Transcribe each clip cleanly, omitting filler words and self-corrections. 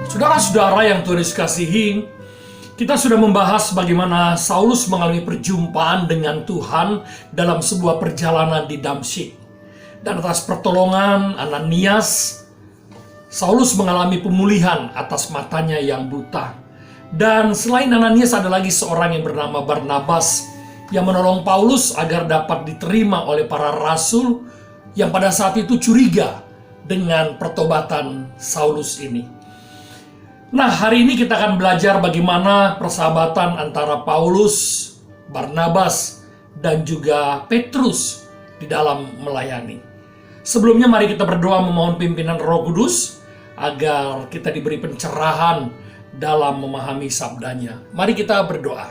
Saudara-saudara yang Tuhan Yesus kasihi, kita sudah membahas bagaimana Saulus mengalami perjumpaan dengan Tuhan dalam sebuah perjalanan di Damsyik. Dan atas pertolongan Ananias, Saulus mengalami pemulihan atas matanya yang buta. Dan selain Ananias ada lagi seorang yang bernama Barnabas yang menolong Paulus agar dapat diterima oleh para rasul yang pada saat itu curiga dengan pertobatan Saulus ini. Nah, hari ini kita akan belajar bagaimana persahabatan antara Paulus, Barnabas, dan juga Petrus di dalam melayani. Sebelumnya mari kita berdoa memohon pimpinan Roh Kudus agar kita diberi pencerahan dalam memahami sabdanya. Mari kita berdoa.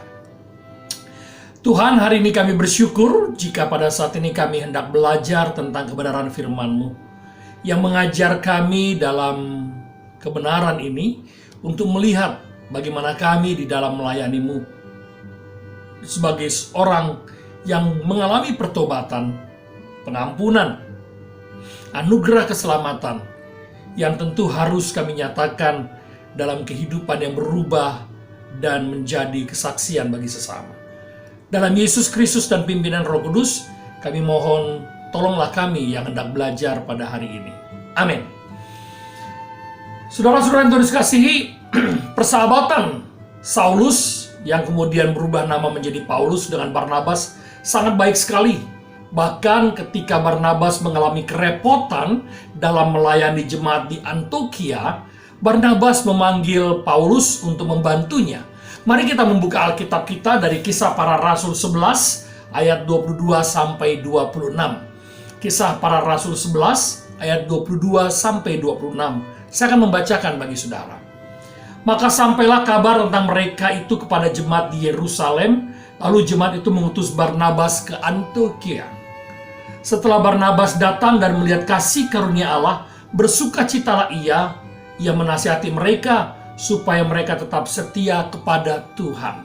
Tuhan, hari ini kami bersyukur jika pada saat ini kami hendak belajar tentang kebenaran firman-Mu yang mengajar kami dalam kebenaran ini untuk melihat bagaimana kami di dalam melayani-Mu sebagai orang yang mengalami pertobatan, pengampunan, anugerah keselamatan yang tentu harus kami nyatakan dalam kehidupan yang berubah dan menjadi kesaksian bagi sesama. Dalam Yesus Kristus dan pimpinan Roh Kudus, kami mohon tolonglah kami yang hendak belajar pada hari ini. Amin. Saudara-saudara yang Tuhan kasihi, persahabatan Saulus yang kemudian berubah nama menjadi Paulus dengan Barnabas sangat baik sekali. Bahkan ketika Barnabas mengalami kerepotan dalam melayani jemaat di Antioquia, Barnabas memanggil Paulus untuk membantunya. Mari kita membuka Alkitab kita dari Kisah Para Rasul 11 ayat 22 sampai 26. Kisah Para Rasul 11 ayat 22 sampai 26. Saya akan membacakan bagi saudara. Maka sampailah kabar tentang mereka itu kepada jemaat di Yerusalem. Lalu jemaat itu mengutus Barnabas ke Antioquia. Setelah Barnabas datang dan melihat kasih karunia Allah, bersukacitalah ia menasihati mereka supaya mereka tetap setia kepada Tuhan.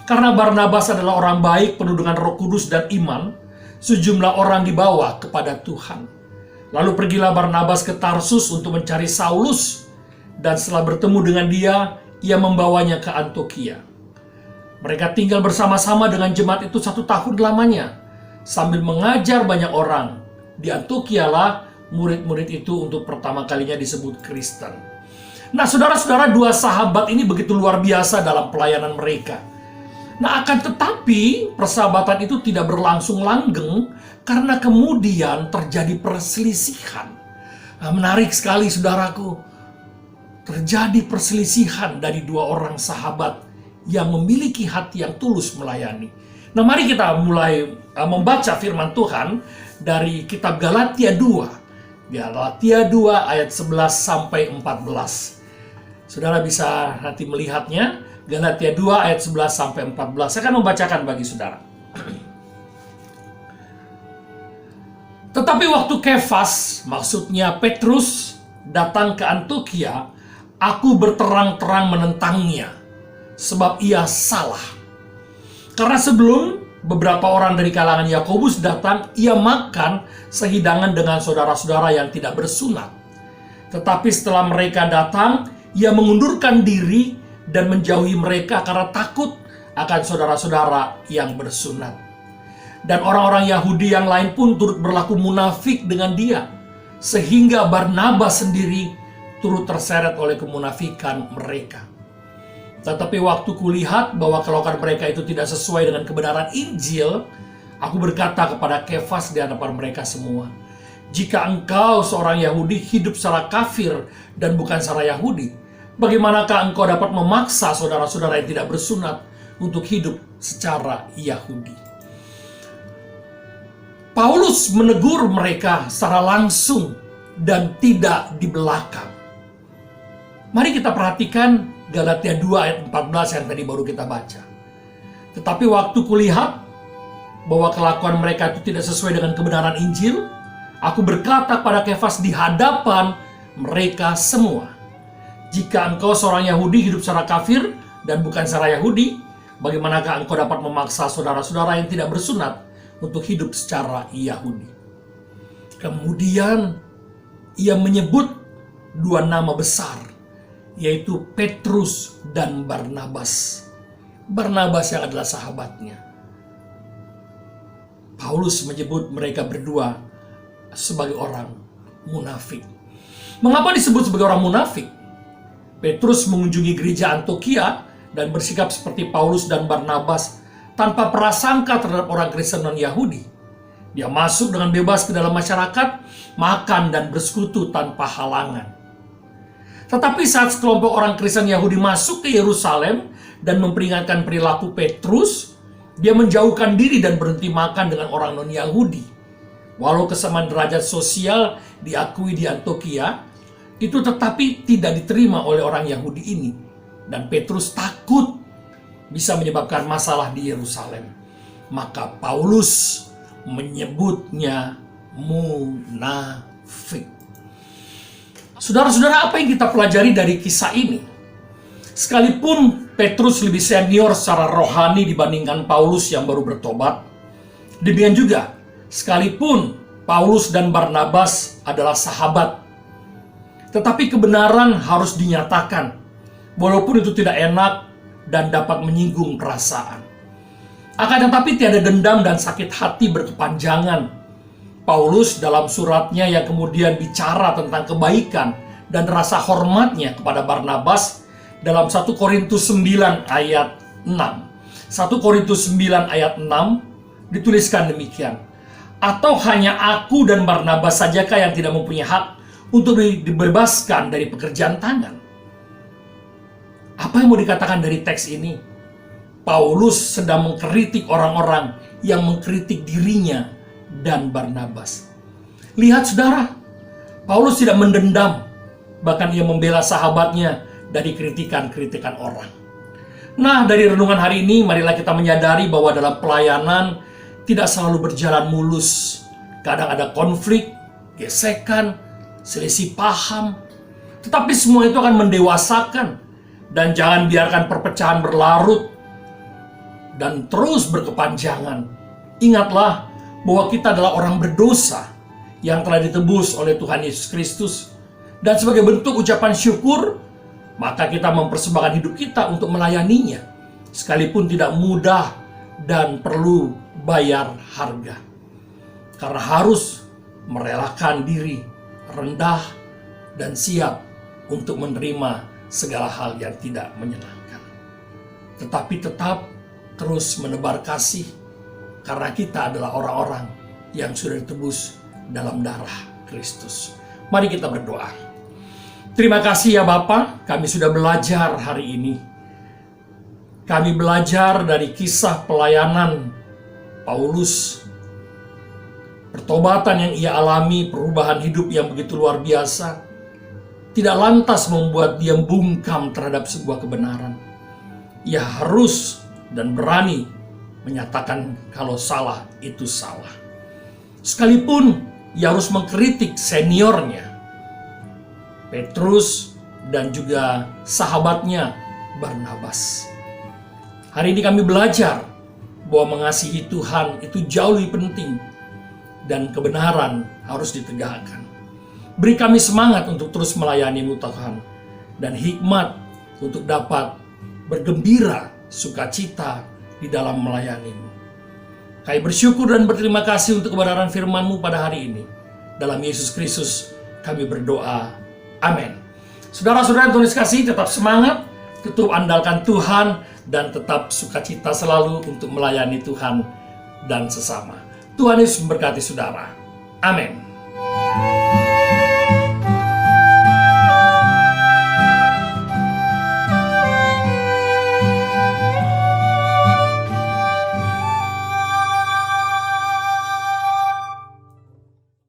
Karena Barnabas adalah orang baik, penuh dengan Roh Kudus dan iman, sejumlah orang dibawa kepada Tuhan. Lalu pergilah Barnabas ke Tarsus untuk mencari Saulus, dan setelah bertemu dengan dia, ia membawanya ke Antioquia. Mereka tinggal bersama-sama dengan jemaat itu 1 tahun lamanya, sambil mengajar banyak orang. Di Antioquia lah murid-murid itu untuk pertama kalinya disebut Kristen. Nah, saudara-saudara, dua sahabat ini begitu luar biasa dalam pelayanan mereka. Nah, akan tetapi persahabatan itu tidak berlangsung langgeng karena kemudian terjadi perselisihan. Nah, menarik sekali saudaraku. Terjadi perselisihan dari dua orang sahabat yang memiliki hati yang tulus melayani. Nah, mari kita mulai membaca firman Tuhan dari kitab Galatia 2. Galatia 2 ayat 11 sampai 14. Saudara bisa nanti melihatnya. Galatia 2 ayat 11 sampai 14. Saya akan membacakan bagi saudara. Tetapi waktu Kefas, maksudnya Petrus, datang ke Antioquia, aku berterang-terang menentangnya, sebab ia salah. Karena sebelum beberapa orang dari kalangan Yakobus datang, ia makan sehidangan dengan saudara-saudara yang tidak bersunat. Tetapi setelah mereka datang, ia mengundurkan diri dan menjauhi mereka karena takut akan saudara-saudara yang bersunat. Dan orang-orang Yahudi yang lain pun turut berlaku munafik dengan dia, sehingga Barnabas sendiri turut terseret oleh kemunafikan mereka. Tetapi waktu kulihat bahwa kelakuan mereka itu tidak sesuai dengan kebenaran Injil, aku berkata kepada Kefas di hadapan mereka semua, jika engkau seorang Yahudi hidup secara kafir dan bukan secara Yahudi, bagaimanakah engkau dapat memaksa saudara-saudara yang tidak bersunat untuk hidup secara Yahudi? Paulus menegur mereka secara langsung dan tidak di belakang. Mari kita perhatikan Galatia 2 ayat 14 yang tadi baru kita baca. Tetapi waktu kulihat bahwa kelakuan mereka itu tidak sesuai dengan kebenaran Injil, aku berkata pada Kefas di hadapan mereka semua, jika engkau seorang Yahudi hidup secara kafir dan bukan secara Yahudi, bagaimanakah engkau dapat memaksa saudara-saudara yang tidak bersunat untuk hidup secara Yahudi? Kemudian ia menyebut dua nama besar, yaitu Petrus dan Barnabas. Barnabas yang adalah sahabatnya. Paulus menyebut mereka berdua sebagai orang munafik. Mengapa disebut sebagai orang munafik? Petrus mengunjungi gereja Antiokhia dan bersikap seperti Paulus dan Barnabas tanpa prasangka terhadap orang Kristen non-Yahudi. Dia masuk dengan bebas ke dalam masyarakat, makan dan bersekutu tanpa halangan. Tetapi saat sekelompok orang Kristen Yahudi masuk ke Yerusalem dan memperingatkan perilaku Petrus, dia menjauhkan diri dan berhenti makan dengan orang non-Yahudi. Walau kesamaan derajat sosial diakui di Antiokhia, itu tetapi tidak diterima oleh orang Yahudi ini. Dan Petrus takut bisa menyebabkan masalah di Yerusalem. Maka Paulus menyebutnya munafik. Saudara-saudara, apa yang kita pelajari dari kisah ini? Sekalipun Petrus lebih senior secara rohani dibandingkan Paulus yang baru bertobat, demikian juga sekalipun Paulus dan Barnabas adalah sahabat, tetapi kebenaran harus dinyatakan, walaupun itu tidak enak dan dapat menyinggung perasaan. Akan tetapi tiada dendam dan sakit hati berkepanjangan. Paulus dalam suratnya yang kemudian bicara tentang kebaikan dan rasa hormatnya kepada Barnabas dalam 1 Korintus 9 ayat 6. 1 Korintus 9 ayat 6 dituliskan demikian. Atau hanya aku dan Barnabas sajakah yang tidak mempunyai hak untuk dibebaskan dari pekerjaan tangan? Apa yang mau dikatakan dari teks ini? Paulus sedang mengkritik orang-orang yang mengkritik dirinya dan Barnabas. Lihat saudara, Paulus tidak mendendam, bahkan ia membela sahabatnya dari kritikan-kritikan orang. Nah, dari renungan hari ini, marilah kita menyadari bahwa dalam pelayanan tidak selalu berjalan mulus. Kadang ada konflik, gesekan, selisih paham. Tetapi semua itu akan mendewasakan. Dan jangan biarkan perpecahan berlarut dan terus berkepanjangan. Ingatlah bahwa kita adalah orang berdosa yang telah ditebus oleh Tuhan Yesus Kristus. Dan sebagai bentuk ucapan syukur, maka kita mempersembahkan hidup kita untuk melayaninya, sekalipun tidak mudah dan perlu bayar harga. Karena harus merelakan diri rendah dan siap untuk menerima segala hal yang tidak menyenangkan. Tetapi tetap terus menebar kasih, karena kita adalah orang-orang yang sudah ditebus dalam darah Kristus. Mari kita berdoa. Terima kasih ya Bapa, kami sudah belajar hari ini. Kami belajar dari kisah pelayanan Paulus, pertobatan yang ia alami, perubahan hidup yang begitu luar biasa, tidak lantas membuat dia bungkam terhadap sebuah kebenaran. Ia harus dan berani menyatakan kalau salah itu salah. Sekalipun ia harus mengkritik seniornya, Petrus, dan juga sahabatnya Barnabas. Hari ini kami belajar bahwa mengasihi Tuhan itu jauh lebih penting dan kebenaran harus ditegakkan. Beri kami semangat untuk terus melayani-Mu Tuhan, dan hikmat untuk dapat bergembira, sukacita di dalam melayani-Mu. Kami bersyukur dan berterima kasih untuk kebenaran firman-Mu pada hari ini. Dalam Yesus Kristus kami berdoa. Amin. Saudara-saudara yang Tuhan kasih, tetap semangat, tetap andalkan Tuhan, dan tetap sukacita selalu untuk melayani Tuhan dan sesama. Tuhan Yesus memberkati saudara. Amin.